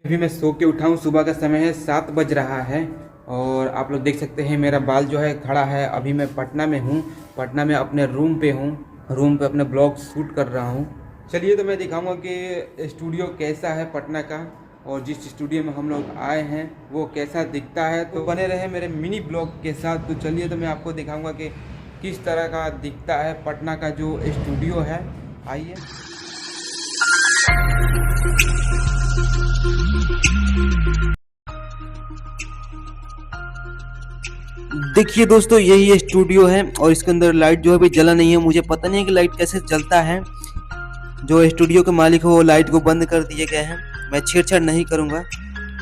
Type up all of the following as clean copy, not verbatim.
अभी मैं सो के उठा हूँ। सुबह का समय है, 7 बज रहा है और आप लोग देख सकते हैं मेरा बाल जो है खड़ा है। अभी मैं पटना में हूँ, पटना में अपने रूम पे हूँ, रूम पे अपने ब्लॉग शूट कर रहा हूँ। चलिए तो मैं दिखाऊंगा कि स्टूडियो कैसा है पटना का, और जिस स्टूडियो में हम लोग आए हैं वो कैसा दिखता है। तो बने रहे मेरे मिनी ब्लॉग के साथ। तो चलिए तो मैं आपको दिखाऊंगा कि किस तरह का दिखता है पटना का जो स्टूडियो है। आइए। देखिए दोस्तों, यही स्टूडियो है और इसके अंदर लाइट जो है अभी जला नहीं है। मुझे पता नहीं है कि लाइट कैसे जलता है। जो स्टूडियो के मालिक हो वो लाइट को बंद कर दिए गए हैं। मैं छेड़छाड़ नहीं करूंगा।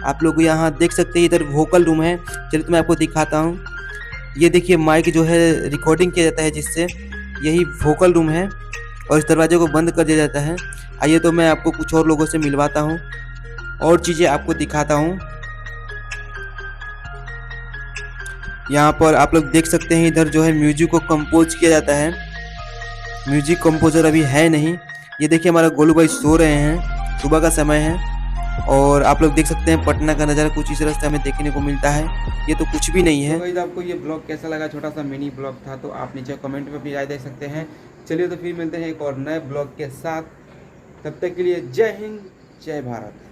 आप लोग यहाँ देख सकते हैं, इधर वोकल रूम है। चलिए तो मैं आपको दिखाता हूँ। ये देखिए माइक जो है रिकॉर्डिंग किया जाता है जिससे, यही वोकल रूम है और इस दरवाजे को बंद कर दिया जाता है। आइए तो मैं आपको कुछ और लोगों से मिलवाता हूँ और चीज़ें आपको दिखाता हूँ। यहाँ पर आप लोग देख सकते हैं, इधर जो है म्यूजिक को कंपोज किया जाता है। म्यूजिक कंपोजर अभी है नहीं। ये देखिए हमारा गोलू भाई सो रहे हैं, सुबह का समय है। और आप लोग देख सकते हैं पटना का नज़ारा कुछ इस तरह से हमें देखने को मिलता है। ये तो कुछ भी नहीं है। तो आपको ये ब्लॉग कैसा लगा? छोटा सा मिनी ब्लॉग था, तो आप नीचे कमेंट में भी राय दे सकते हैं। चलिए तो फिर मिलते हैं एक और नए ब्लॉग के साथ। तब तक के लिए जय हिंद, जय भारत।